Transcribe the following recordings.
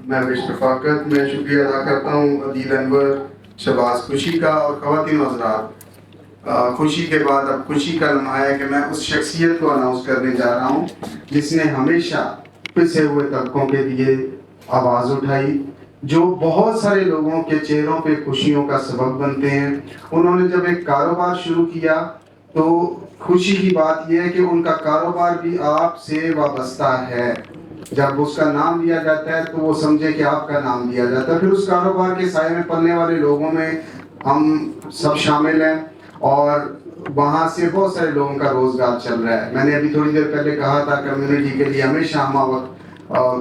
میں بشفاقت میں شکریہ ادا کرتا ہوں عدیل انور شہباز خوشی کا اور خواتین و حضرات، خوشی کے بعد اب خوشی کا لمحہ ہے کہ میں اس شخصیت کو اناؤنس کرنے جا رہا ہوں جس نے ہمیشہ پسے ہوئے طبقوں کے لیے آواز اٹھائی، جو بہت سارے لوگوں کے چہروں پہ خوشیوں کا سبب بنتے ہیں۔ انہوں نے جب ایک کاروبار شروع کیا تو خوشی کی بات یہ ہے کہ ان کا کاروبار بھی آپ سے وابستہ ہے۔ جب اس کا نام لیا جاتا ہے تو وہ سمجھے کہ آپ کا نام لیا جاتا ہے۔ پھر اس کاروبار کے سائے میں پلنے والے لوگوں میں ہم سب شامل ہیں اور وہاں سے بہت سارے لوگوں کا روزگار چل رہا ہے۔ میں نے ابھی تھوڑی دیر پہلے کہا تھا کمیونٹی کے لیے ہمیشہ ہم وقت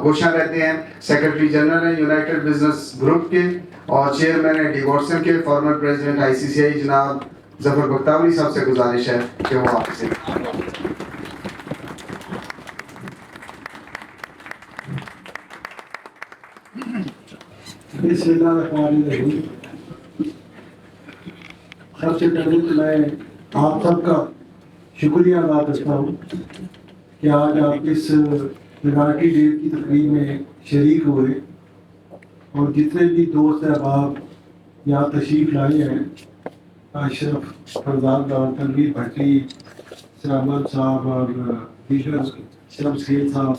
گوشہ رہتے ہیں۔ سیکرٹری جنرل ہیں یونائٹڈ بزنس گروپ کے اور چیئرمین ہیں ڈیوورسن کے، فارمر پریزیڈنٹ ICCI جناب ظفر بختاوری صاحب سے گزارش ہے کہ وہ آپ سے بسم اللہ الرحمن الرحیم۔ سب سے پہلے تو میں آپ سب کا شکریہ ادا کرتا ہوں کہ آج آپ اس مینارٹی ڈے کی تقریب میں شریک ہوئے اور جتنے بھی دوست احباب یہاں تشریف لائے ہیں، اشرف فرزاد اور تنویر بھٹی، سرامد صاحب اور دیگر شمس خیل صاحب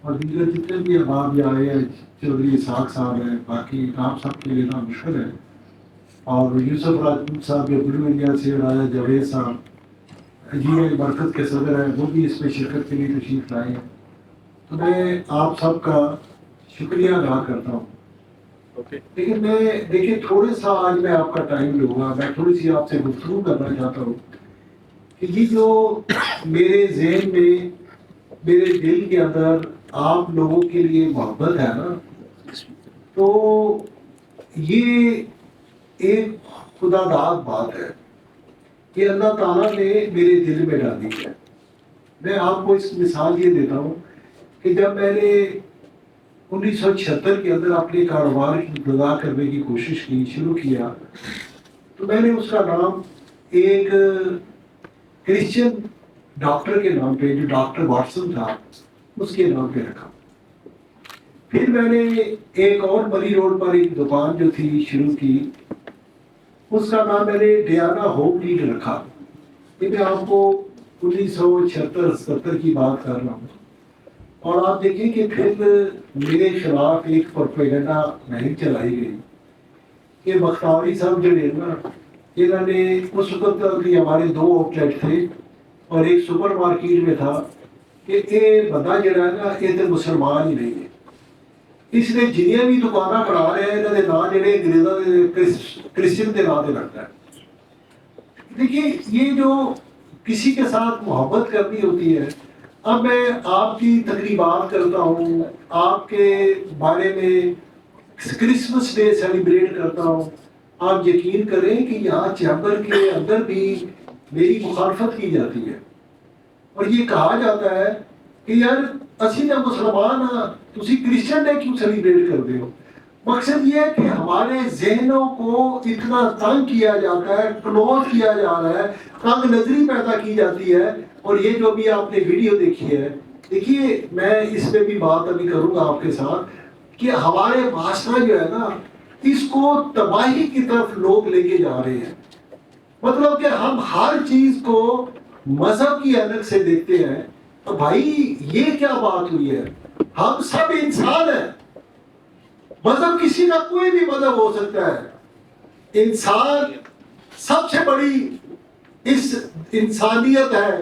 اور دیگر جتنے بھی احباب یہاں آئے ہیں، چودھری اسحاق صاحب ہیں، باقی آپ سب کے لیے نام مشکل ہے، اور یوسف راجپوت صاحب جو بلو انڈیا سے، راجہ جاوید صاحب جی برکت کے صدر ہیں، وہ بھی اس میں شرکت کے لیے تشریف لائے ہیں۔ تو میں آپ سب کا شکریہ ادا کرتا ہوں۔ لیکن میں دیکھیں تھوڑے سا آج میں آپ کا ٹائم لوں گا، میں تھوڑی سی آپ سے گفتگو کرنا چاہتا ہوں کہ یہ جو میرے ذہن میں، میرے دل کے اندر آپ لوگوں کے لیے محبت ہے نا، تو یہ ایک خدا داد بات ہے کہ اللہ تعالیٰ نے میرے دل میں ڈالی ہے۔ میں آپ کو اس مثال یہ دیتا ہوں کہ جب میں نے 1976 کے اندر اپنے کاروبار کی ابتدا کرنے کی کوشش کی، شروع کیا، تو میں نے اس کا نام ایک کرسچن ڈاکٹر کے نام پہ، جو ڈاکٹر واٹسن تھا، اس کے نام پہ رکھا۔ پھر میں نے ایک اور مری روڈ پر ایک دکان جو تھی شروع کی، اس کا نام میں نے ڈیانا ہوپ نیڈ رکھا۔ یہ میں آپ کو 1976-77 کی بات کر رہا ہوں۔ اور آپ دیکھیں کہ پھر میرے خلاف ایک پروپیگنڈا نہیں چلائی گئی کہ بختاوری صاحب جو ہے نا، انہوں نے اس وقت بھی ہمارے 2 آؤٹ لیٹ تھے اور ایک سپر مارکیٹ میں تھا کہ یہ بندہ جڑا ہے نا، یہ تو مسلمان ہی نہیں ہے، اس نے جنیاں بھی دکانیں بنا رہے ہیں، انہوں نے نام جڑے انگریزوں کرسچن کے نام پہ رکھتا ہے۔ دیکھیے یہ جو کسی کے ساتھ محبت کرنی ہوتی ہے، اب میں آپ کی تقریبات کرتا ہوں، آپ کے بارے میں کرسمس ڈے سیلیبریٹ کرتا ہوں، آپ یقین کریں کہ یہاں چیمبر کے اندر بھی میری مخالفت کی جاتی ہے اور یہ کہا جاتا ہے کہ یار اسی تو مسلمان ہاں، تسی کرسچن ڈے کیوں سیلیبریٹ کرتے ہو؟ مقصد یہ ہے کہ ہمارے ذہنوں کو اتنا تنگ کیا جاتا ہے، کلوز کیا جا رہا ہے، تنگ نظری پیدا کی جاتی ہے۔ اور یہ جو بھی آپ نے ویڈیو دیکھی ہے، دیکھیے میں اس پہ بھی بات ابھی کروں گا آپ کے ساتھ کہ ہمارے معاشرہ جو ہے نا، اس کو تباہی کی طرف لوگ لے کے جا رہے ہیں۔ مطلب کہ ہم ہر چیز کو مذہب کی حالت سے دیکھتے ہیں۔ تو بھائی یہ کیا بات ہوئی ہے؟ ہم سب انسان ہیں، مذہب کسی کا کوئی بھی مذہب ہو سکتا ہے، انسان سب سے بڑی اس انسانیت ہے،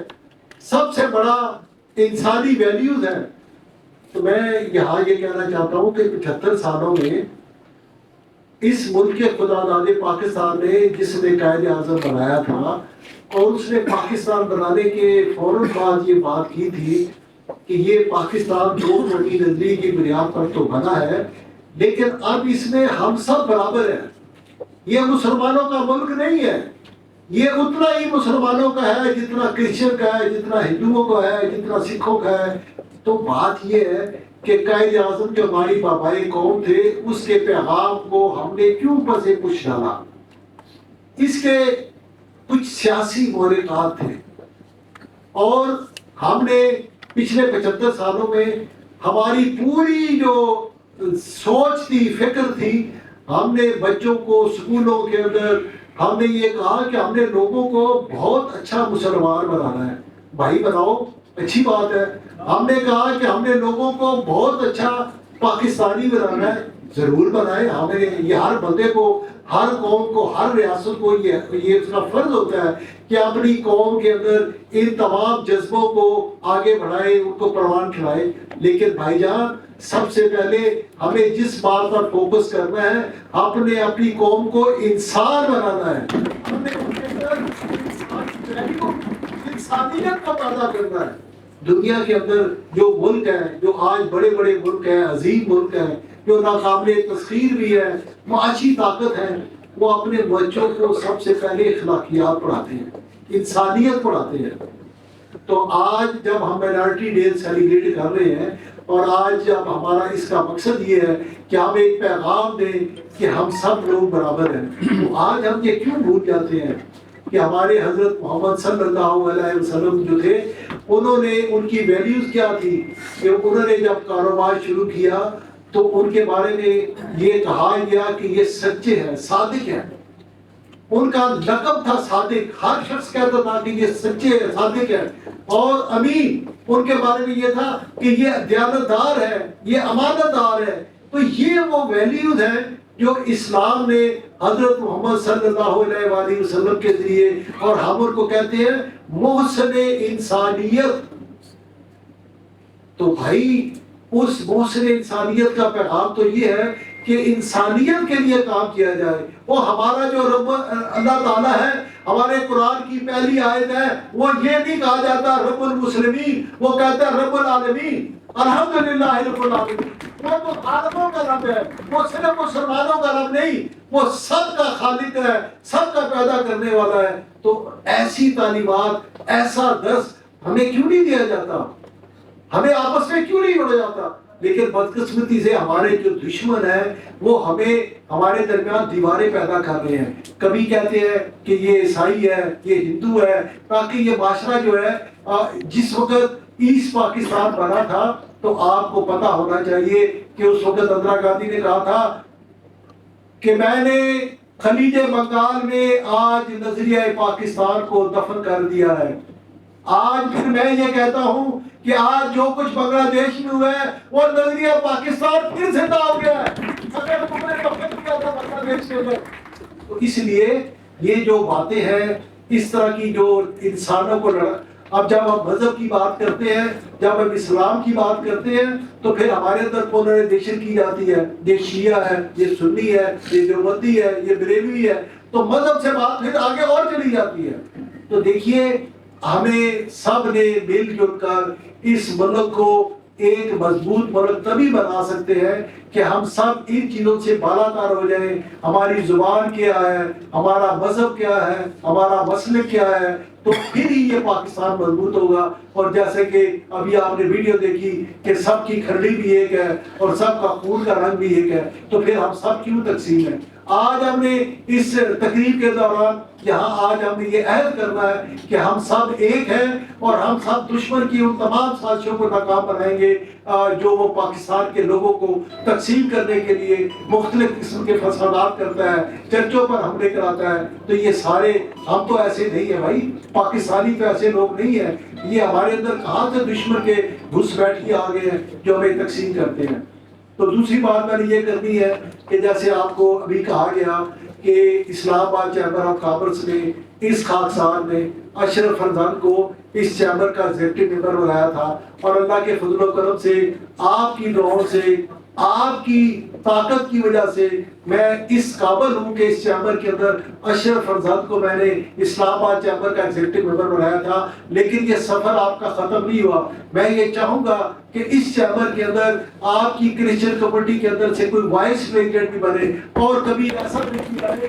سب سے بڑا انسانی ویلیوز ہے۔ تو میں یہاں یہ کہنا چاہتا ہوں کہ 75 سالوں میں اس ملک کے خدا داد پاکستان نے، جس نے قائد اعظم بنایا تھا، اور اس نے پاکستان بنانے کے فوراً بعد یہ بات کی تھی کہ یہ پاکستان 2 قومی نظریے کی بنیاد پر تو بنا ہے، لیکن اب اس میں ہم سب برابر ہیں۔ یہ مسلمانوں کا ملک نہیں ہے، یہ اتنا ہی مسلمانوں کا ہے جتنا کرسچن کا ہے، جتنا ہندوؤں کا ہے، جتنا سکھوں کا ہے۔ تو بات یہ ہے کہ قائد اعظم جو ہماری بابائی قوم تھے، اس کے پیغام کو ہم نے کیوں پسے پوچھ ڈالا؟ اس کے کچھ سیاسی محرکات تھے اور ہم نے پچھلے 75 سالوں میں ہماری پوری جو سوچ تھی، فکر تھی. ہم نے بچوں کو اسکولوں کے اندر ہم نے یہ کہا کہ ہم نے لوگوں کو بہت اچھا مسلمان بنانا ہے. بھائی بناؤ، اچھی بات ہے. ہم نے کہا کہ ہم نے لوگوں کو بہت اچھا پاکستانی بنانا ہے. ضرور بنائے. ہمیں یہ ہر بندے کو، ہر قوم کو، ہر ریاست کو یہ اس کا فرض ہوتا ہے کہ اپنی قوم کے اندر ان تمام جذبوں کو آگے بڑھائے، ان کو پروان چڑھائے. لیکن بھائی جان، سب سے پہلے ہمیں جس بات پر فوکس کرنا ہے، اپنی قوم کو انسان بنانا ہے. ہم نے ان کے اندر انسانیت کو پیدا کرنا ہے. دنیا کے اندر جو ملک ہیں، جو آج بڑے بڑے ملک ہیں، عظیم ملک ہیں، جو ناقابل تسخیر بھی ہے، معاشی طاقت ہے، وہ اپنے بچوں کو سب سے پہلے اخلاقیات پڑھاتے ہیں، انسانیت پڑھاتے ہیں. تو آج جب ہم مائنارٹی ڈے سیلیبریٹ کر رہے ہیں، اور آج جب ہمارا اس کا مقصد یہ ہے کہ ہم ایک پیغام دیں کہ ہم سب لوگ برابر ہیں، تو آج ہم یہ کیوں بھول جاتے ہیں کہ ہمارے حضرت محمد صلی اللہ علیہ وسلم جو تھے، انہوں نے، ان کی ویلیوز کیا تھی کہ انہوں نے جب کاروبار شروع کیا تو ان کے بارے میں یہ کہا گیا کہ یہ سچے ہیں، صادق ہیں. ان کا لقب تھا صادق. ہر شخص کہتا تھا کہ یہ سچے ہیں، صادق ہیں. اور امین، ان کے بارے میں یہ تھا کہ یہ دیانتدار ہے، یہ امانت دار ہے. تو یہ وہ ویلیوز ہیں جو اسلام نے حضرت محمد صلی اللہ علیہ وآلہ وسلم کے ذریعے، اور ہم ان کو کہتے ہیں محسن انسانیت. تو بھائی، اس محسن انسانیت کا پیغام تو یہ ہے کہ انسانیت کے لیے کام کیا جائے. وہ ہمارا جو رب اللہ تعالیٰ ہے، ہمارے قرآن کی پہلی آیت ہے، وہ یہ نہیں کہا جاتا رب المسلمین، وہ کہتا ہے رب العالمین. الحمدللہ رب العالمین. وہ تو عالموں کا رب ہے، وہ صرف مسلمانوں کا رب نہیں، وہ سب کا خالق ہے، سب کا پیدا کرنے والا ہے. تو ایسی تعلیمات، ایسا درس ہمیں کیوں نہیں دیا جاتا؟ ہمیں آپس میں کیوں نہیں جوڑا جاتا؟ لیکن بدقسمتی سے ہمارے جو دشمن ہیں، وہ ہمارے درمیان دیواریں پیدا کر رہے ہیں. کبھی کہتے ہیں کہ یہ عیسائی ہے، یہ ہندو ہے، تاکہ یہ معاشرہ جو ہے، جس وقت ایسٹ پاکستان بنا تھا تو آپ کو پتا ہونا چاہیے کہ اس وقت اندرا گاندھی نے کہا تھا کہ میں نے خلیج بنگال میں آج نظریہ پاکستان کو دفن کر دیا ہے. آج پھر میں یہ کہتا ہوں کہ آج جو کچھ بنگلہ دیش میں ہوا ہے، وہ نظریہ پاکستان پھر زندہ ہو گیا ہے. اگر تم نے دفن کیا تھا بنگلہ دیش کے اندر. تو اس لیے یہ جو باتیں ہیں، اس طرح کی جو انسانوں کو اب جب ہم مذہب کی بات کرتے ہیں، جب ہم اسلام کی بات کرتے ہیں، تو پھر ہمارے اندر پولرائزیشن کی جاتی ہے. یہ شیعہ ہے، یہ سنی ہے، یہ دیوبندی ہے، یہ بریلوی ہے. تو مذہب سے بات پھر آگے اور چلی جاتی ہے. تو دیکھیے، ہمیں سب نے مل جل کر اس ملک کو ایک مضبوط ملک تبھی بنا سکتے ہیں کہ ہم سب ان چیزوں سے بالاتر ہو جائیں. ہماری زبان کیا ہے، ہمارا مذہب کیا ہے، ہمارا مسلک کیا ہے، تو پھر ہی یہ پاکستان مضبوط ہوگا. اور جیسے کہ ابھی آپ نے ویڈیو دیکھی کہ سب کی کھرڑی بھی ایک ہے اور سب کا خون کا رنگ بھی ایک ہے، تو پھر ہم سب کیوں تقسیم ہیں؟ آج ہم نے اس تقریب کے دوران یہاں آج ہم نے یہ عہد کرنا ہے کہ ہم سب ایک ہیں، اور ہم سب دشمن کی ان تمام سازشوں کو ناکام بنائیں گے جو وہ پاکستان کے لوگوں کو تقسیم کرنے کے لیے مختلف قسم کے فسادات کرتا ہے، چرچوں پر حملے کراتا ہے. تو یہ سارے، ہم تو ایسے نہیں ہیں بھائی، پاکستانی تو ایسے لوگ نہیں ہیں. یہ ہمارے اندر کہاں سے دشمن کے گھس بیٹھ آ گئے ہیں جو ہمیں تقسیم کرتے ہیں. تو دوسری بات میں نے یہ کرنی ہے کہ جیسے آپ کو ابھی کہا گیا کہ اسلام آباد چیمبر آف کامرس نے اس خاکسار میں اشرف فرزان کو اس چیمبر کا ایگزیکٹو ممبر بنایا تھا. اور اللہ کے فضل و کرم سے، آپ کی دعاؤں سے، آپ کی طاقت کی وجہ سے میں اس قابل ہوں کہ اس چیمبر کے اندر اشرف فرزان کو میں نے اسلام آباد چیمبر کا ایگزیکٹو ممبر بنایا تھا. لیکن یہ سفر آپ کا ختم نہیں ہوا. میں یہ چاہوں گا کہ اس چیمبر کے اندر آپ کی کرسچن کمیونٹی کے اندر سے کوئی وائس پریزیڈنٹ بھی بنے، اور کبھی ایسا نہیں جائے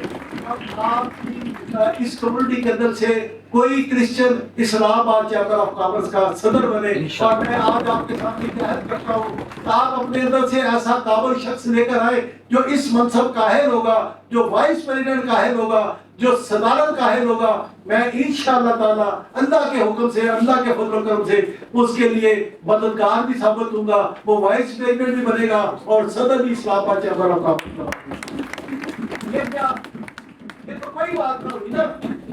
آپ کی اس کمیونٹی کے اندر سے کوئی کرسچن اسلام آباد چیمبر آف کامرس کا صدر بنے. اور میں آج آپ کے سامنے عہد کرتا ہوں، آپ اپنے اندر سے ایسا قابل شخص لے کر آئے جو اس منصب منصب قائل ہوگا, جو وائس پریزیڈنٹ قائل ہوگا, جو صدارت قائل ہوگا, میں انشاءاللہ تعالی اللہ کے حکم سے, اللہ کے فضل و کرم سے اس کے لیے مددگار بھی ثابت ہوں گا. وہ وائس پریزیڈنٹ بھی بنے گا اور صدر بھی اسلام آباد چیمبر آف کامرس. یہ تو کوئی بات نہ ہوئی نا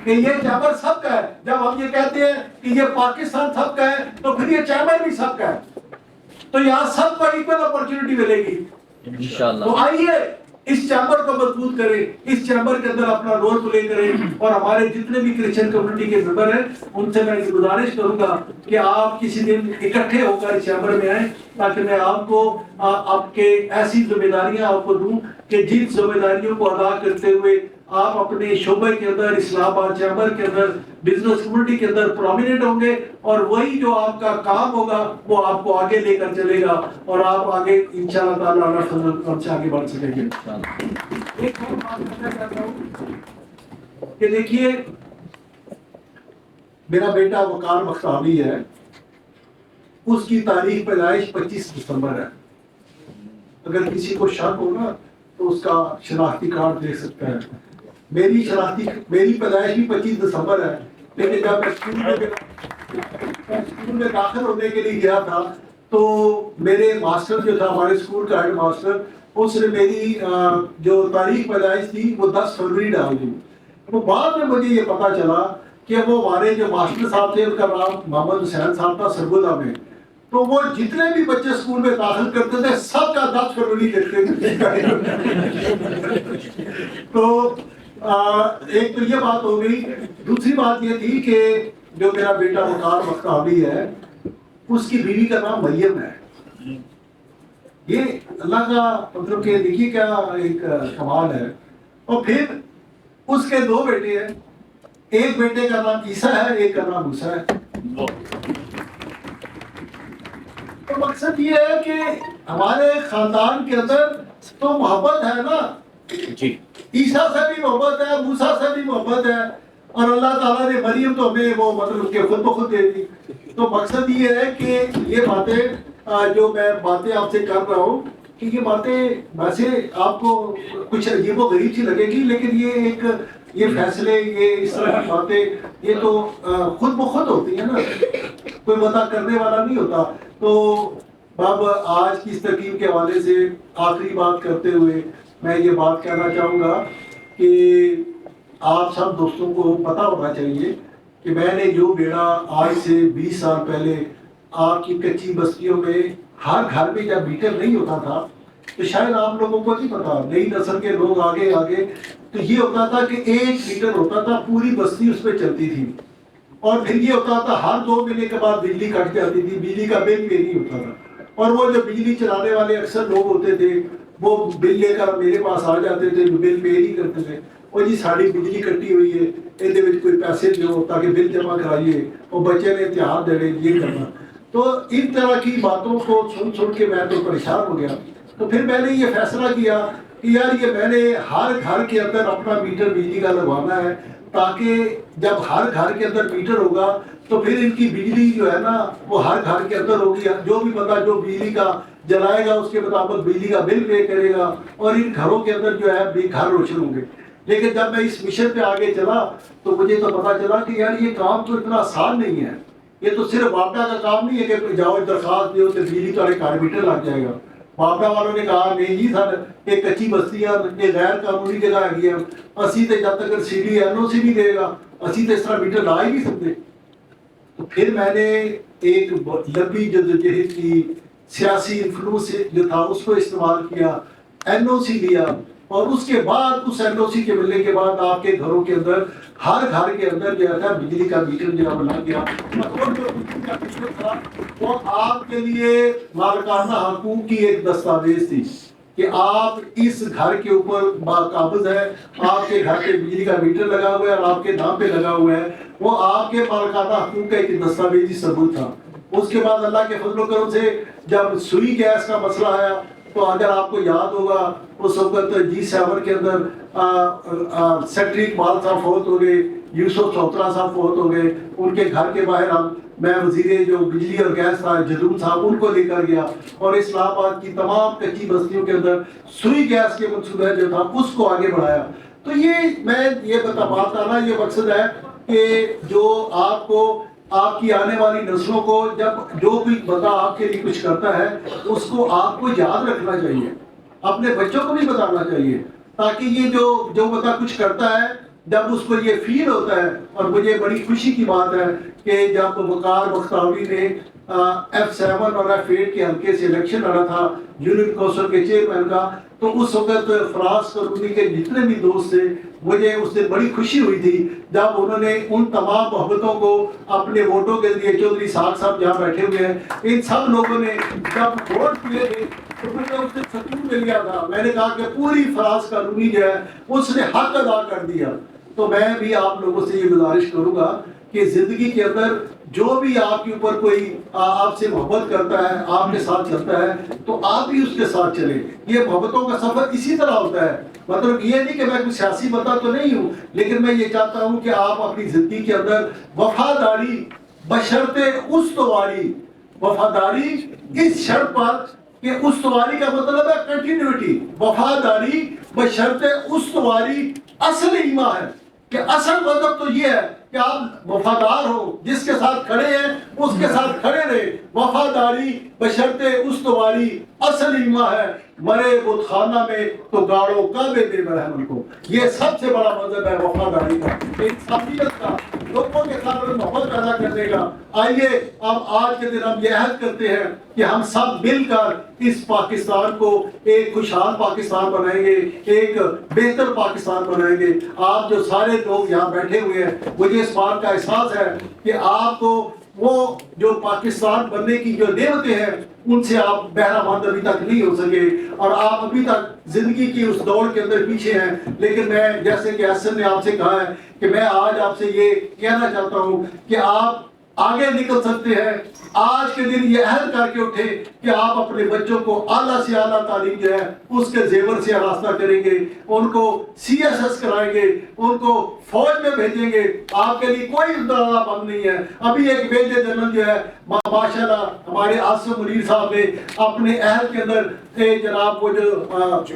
کہ یہ چیمبر سب کا ہے. جب ہم یہ کہتے ہیں کہ یہ پاکستان سب کا ہے تو پھر یہ چیمبر بھی سب کا ہے, تو یہاں سب کو ایکول اپرچونٹی ملے گی انشاءاللہ. تو آئیے اس چیمبر کو مضبوط کریں, اس چیمبر کے اندر اپنا رول پلے کریں, اور ہمارے جتنے بھی کرسچن کمیونٹی کے ممبر ہیں ان سے میں گزارش کروں گا کہ آپ کسی دن اکٹھے ہو کر اس چیمبر میں آئیں, تاکہ میں آپ کو آپ کے ایسی ذمہ داریاں آپ کو دوں کہ جن ذمہ داریوں کو ادا کرتے ہوئے آپ اپنے شعبے کے اندر, اسلام آباد چیمبر کے اندر, بزنس کمیونٹی کے اندر پرومیننٹ ہوں گے, اور وہی جو آپ کا کام ہوگا وہ آپ کو آگے لے کر چلے گا, اور آپ آگے انشاءاللہ تعالیٰ اللہ فضل سے آگے بڑھ سکیں گے. ایک اور بات کرنا چاہتا ہوں کہ دیکھیے, میرا بیٹا وقار مختابی ہے, اس کی تاریخ پیدائش 25 دسمبر ہے. اگر کسی کو شک ہو نا تو اس کا شناختی کارڈ دیکھ سکتا ہے. میری پیدائش بھی 25 دسمبر ہے, لیکن جب میں اسکول میں داخل ہونے کے لیے گیا تھا تو میرے ماسٹر جو تھا, ہمارے اسکول کا ہیڈ ماسٹر, اس نے میری جو تاریخ پیدائش تھی وہ 10 فروری ڈال دی. وہ بعد میں مجھے یہ پتا چلا کہ وہ ہمارے جو ماسٹر صاحب تھے ان کا نام محمد حسین صاحب تھا سرگودا میں, تو وہ جتنے بھی بچے اسکول میں داخل کرتے تھے سب کا 10 فروری لکھتے تھے. تو ایک تو یہ بات ہو گئی. دوسری بات یہ تھی کہ جو میرا بیٹا وقار مختابی ہے, اس کی بیوی کا نام مریم ہے. یہ اللہ کا مطلب کہ دیکھیے کیا ایک کمال ہے. اور پھر اس کے 2 بیٹے ہیں, ایک بیٹے کا نام عیسیٰ ہے, ایک کا نام موسیٰ ہے. تو مقصد یہ ہے کہ ہمارے خاندان کے اندر تو محبت ہے نا, عیسیٰ سے بھی محبت ہے, موسیٰ سے بھی محبت ہے, اور اللہ تعالیٰ نے مریم تو ہمیں وہ مطلب کہ خود بخود دے دی. تو مقصد یہ ہے کہ یہ باتیں جو میں باتیں آپ سے کر رہا ہوں کہ یہ باتیں ویسے آپ کو کچھ عجیب و غریب سی لگے گی, لیکن یہ فیصلے, یہ اس طرح کی باتیں یہ تو خود بخود ہوتی ہیں نا, کوئی وعدہ کرنے والا نہیں ہوتا. تو اب آج کی اس ترکیب کے حوالے سے آخری بات کرتے ہوئے میں یہ بات کہنا چاہوں گا کہ آپ سب دوستوں کو پتہ ہونا چاہیے کہ میں نے جو بیڑا آج سے 20 سال پہلے آپ کی کچی بستیوں میں ہر گھر میں جب میٹر نہیں ہوتا تھا, تو شاید آپ لوگوں کو نہیں پتا, نئی نسل کے لوگ آگے تو یہ ہوتا تھا کہ 1 میٹر ہوتا تھا, پوری بستی اس پہ چلتی تھی, اور پھر یہ ہوتا تھا ہر 2 مہینے کے بعد بجلی کٹ جاتی تھی, بجلی کا بل پے نہیں ہوتا تھا. اور وہ جو بجلی چلانے والے اکثر لوگ ہوتے تھے وہ بل لے کر میرے پاس آ جاتے تھے, بل پے نہیں کرتے تھے. اور جی ساری بجلی کٹی ہوئی ہے, یہ کوئی پیسے دو تاکہ بل جمع کرائیے, اور بچے نے اتحاد دے یہ کرنا. تو ان طرح کی باتوں کو سن کے میں تو پریشان ہو گیا. تو پھر میں نے یہ فیصلہ کیا کہ یار یہ میں نے ہر گھر کے اندر اپنا میٹر بجلی کا لگوانا ہے, تاکہ جب ہر گھر کے اندر میٹر ہوگا تو پھر ان کی بجلی جو ہے نا وہ ہر گھر کے اندر ہوگی. جو بھی بندہ جو بجلی کا جلائے گا اس کے مطابق بجلی کا بل پے کرے گا, اور ان گھروں کے اندر جو ہے گھر روشن ہوں گے. لیکن جب میں اس مشن پہ آگے چلا تو مجھے تو پتا چلا کہ یار یہ کام تو اتنا آسان نہیں ہے. یہ تو صرف واپڈا کا کام نہیں ہے کہ جاؤ درخواست دیو تو بجلی کا 1 میٹر لگ جائے گا. واپڈا والوں نے کہا نہیں جی سر یہ کچی بستیاں یہ غیر قانونی جگہ ہے, اسی تے جب تک سی ڈی این او سی نہیں دے گا اسی تے اس طرح میٹر لا ہی نہیں سکتے. تو پھر میں نے ایک لمبی جدوجہد کی, سیاسی انفلوئنس جو تھا اس کو استعمال کیا, این او سی لیا, اور اس کے بعد اس این او سی کے ملنے کے بعد آپ کے گھروں کے اندر ہر گھر کے اندر جو ہے بجلی کا میٹر جو بنا گیا. اور جو بجلی کا میٹر تھا وہ آپ کے لیے مالکانہ حقوق کی ایک دستاویز تھی کہ آپ اس گھر کے اوپر باقابض ہے, آپ کے گھر پہ بجلی کا میٹر لگا ہوا ہے اور آپ کے نام پہ لگا ہوا ہے, وہ آپ کے مالکانہ حقوق کا ایک دستاویزی ثبوت تھا. اس کے بعد اللہ کے فضل و کرم سے جب سوئی گیس کا مسئلہ آیا تو اگر آپ کو یاد ہوگا اس وقت G7 کے اندر سیکٹری اقبال صاحب فوت ہو گئے, یوسف چوترا صاحب فوت ہو گئے, ان کے گھر کے باہر ہم میں وزیر جو بجلی اور گیس تھا جدون صاحب ان کو لے کر گیا اور اسلام آباد کی تمام کچی بستیوں کے اندر سوئی گیس کے منصوبہ جو تھا اس کو آگے بڑھایا. تو یہ بات آنا یہ مقصد ہے کہ جو آپ کو آپ کی آنے والی نسلوں کو جب جو بھی بندہ آپ کے لیے کچھ کرتا ہے اس کو آپ کو یاد رکھنا چاہیے, اپنے بچوں کو بھی بتانا چاہیے, تاکہ یہ جو بندہ کچھ کرتا ہے جب اس کو یہ فیل ہوتا ہے. اور مجھے بڑی خوشی کی بات ہے کہ جب وقار بختیاری نے F7 اور F8 کے حلقے سے الیکشن لڑا تھا یونین کونسل کے چیئرمین کا, تو اس وقت فراز قانونی کے جتنے بھی دوست تھے مجھے اس دن بڑی خوشی ہوئی تھی جب انہوں نے ان تمام محبتوں کو اپنے ووٹوں کے لیے, چودھری ساگ صاحب جہاں بیٹھے ہوئے ہیں, ان سب لوگوں نے جب ووٹ کیے تھے تو مجھے اس سے سکون مل گیا تھا. میں نے کہا کہ پوری فراز قانونی جو ہے اس نے حق ادا کر دیا. تو میں بھی آپ لوگوں سے یہ گزارش کروں گا کہ زندگی کے اندر جو بھی آپ کے اوپر کوئی آپ سے محبت کرتا ہے, آپ کے ساتھ چلتا ہے, تو آپ بھی اس کے ساتھ چلیں. یہ محبتوں کا سفر اسی طرح ہوتا ہے. مطلب یہ نہیں کہ میں کوئی سیاسی بندہ تو نہیں ہوں, لیکن میں یہ چاہتا ہوں کہ آپ اپنی زندگی کے اندر وفاداری بشرط استواری, وفاداری اس شرط پر کہ استواری کا مطلب ہے کنٹینیوٹی, وفاداری بشرط استواری اصل ایمان ہے. کہ اصل مطلب تو یہ ہے کہ آپ وفادار ہو, جس کے ساتھ کھڑے ہیں اس کے ساتھ کھڑے رہے. وفاداری بشرط استواری اصل ایمان ہے. مرے بت خانہ میں تو گاڑو کعبے بے برہمن کو. یہ سب سے بڑا مذہب ہے وفاداری کا, انسانیت کا, لوگوں کے ساتھ محبت پیدا کرنے کا. آئیے اب آج کے دن ہم یہ عہد کرتے ہیں کہ ہم سب مل کر اس پاکستان کو ایک خوشحال پاکستان بنائیں گے, ایک بہتر پاکستان بنائیں گے. آپ جو سارے لوگ یہاں بیٹھے ہوئے ہیں, مجھے اس بات کا احساس ہے کہ آپ کو وہ جو پاکستان بننے کی جو نعمتیں ہیں ان سے آپ بہرہ مند ابھی تک نہیں ہو سکے, اور آپ ابھی تک زندگی کی اس دوڑ کے اندر پیچھے ہیں. لیکن میں جیسے کہ حسن نے آپ سے کہا ہے کہ میں آج آپ سے یہ کہنا چاہتا ہوں کہ آپ آگے نکل سکتے ہیں. آج کے دن یہ عہد کر کے اٹھے کہ آپ اپنے بچوں کو اعلیٰ سے اعلیٰ تعلیم جو ہے اس کے زیور سے آراستہ کریں گے, ان کو CSS کرائیں گے, ان کو فوج میں بھیجیں گے. آپ کے لیے کوئی ڈرانا بند نہیں ہے. ابھی ایک میجر جنرل جو ہے ماشاءاللہ ہمارے آصف منیر صاحب نے اپنے عہد کے اندر جناب وہ جو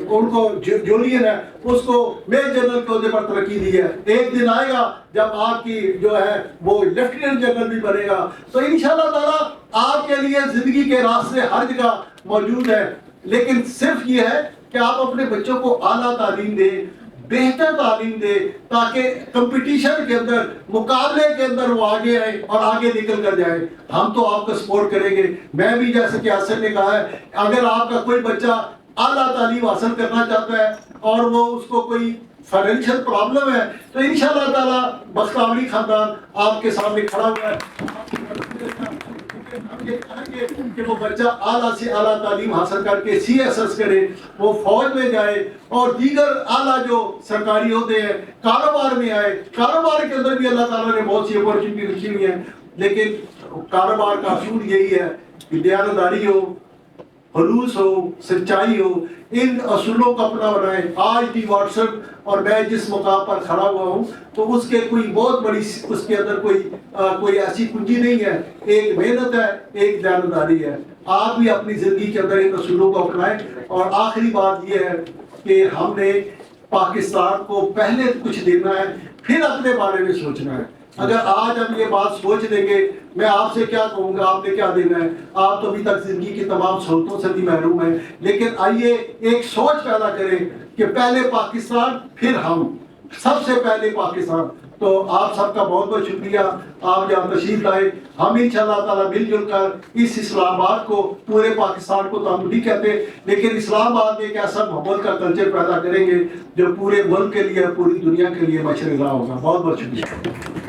ان کو جولین ہے اس کو میجر جنرل کے عہدے پر ترقی دی ہے. ایک دن آئے گا جب آپ کی جو ہے وہ لیفٹیننٹ جنرل بھی بنے گا. تو انشاءاللہ تعالیٰ آپ کے لیے زندگی کے راستے ہر جگہ موجود ہے. لیکن صرف یہ ہے کہ آپ اپنے بچوں کو اعلیٰ تعلیم دیں, بہتر تعلیم دے, تاکہ کمپٹیشن کے اندر, مقابلے کے اندر وہ آگے آئے اور آگے نکل کر جائے. ہم تو آپ کا سپورٹ کریں گے. میں بھی جیسے کہ حسن نے کہا ہے, اگر آپ کا کوئی بچہ اعلیٰ تعلیم حاصل کرنا چاہتا ہے اور وہ اس کو کوئی فائنینشیل پرابلم ہے تو انشاءاللہ تعالیٰ بختیاری خاندان آپ کے سامنے کھڑا ہوا ہے. ہم یہ کہیں گے کہ وہ بچہ اعلیٰ سے اعلیٰ تعلیم حاصل کر کے CSS کرے, وہ فوج میں جائے اور دیگر اعلیٰ جو سرکاری عہدے ہیں, کاروبار میں آئے. کاروبار کے اندر بھی اللہ تعالیٰ نے بہت سی اپورچونٹی رکھی ہوئی ہیں, لیکن کاروبار کا اصول یہی ہے کہ دیانتداری ہو, خلوص ہو, سچائی ہو. ان اصولوں کو اپنا بنائیں. آج بھی واٹس ایپ اور میں جس مقام پر کھڑا ہوا ہوں تو اس کے کوئی بہت بڑی اس کے اندر کوئی ایسی کنجی نہیں ہے. ایک محنت ہے, ایک دیانتداری ہے. آپ بھی اپنی زندگی کے اندر ان اصولوں کو اپنائیں. اور آخری بات یہ ہے کہ ہم نے پاکستان کو پہلے کچھ دینا ہے, پھر اپنے بارے میں سوچنا ہے. اگر آج ہم یہ بات سوچ لیں گے, میں آپ سے کیا کہوں گا, آپ نے کیا دینا ہے, آپ تو ابھی تک زندگی کی تمام سہولتوں سے بھی محروم ہیں. لیکن آئیے ایک سوچ پیدا کریں کہ پہلے پاکستان پھر ہم, سب سے پہلے پاکستان. تو آپ سب کا بہت بہت شکریہ, آپ جہاں تشریف لائے. ہم انشاءاللہ تعالیٰ مل جل کر اس اسلام آباد کو, پورے پاکستان کو تو ہم نہیں کہتے, لیکن اسلام آباد میں ایک ایسا محبت کا کلچر پیدا کریں گے جو پورے ملک کے لیے, پوری دنیا کے لیے مشرق ہوگا. بہت بہت شکریہ.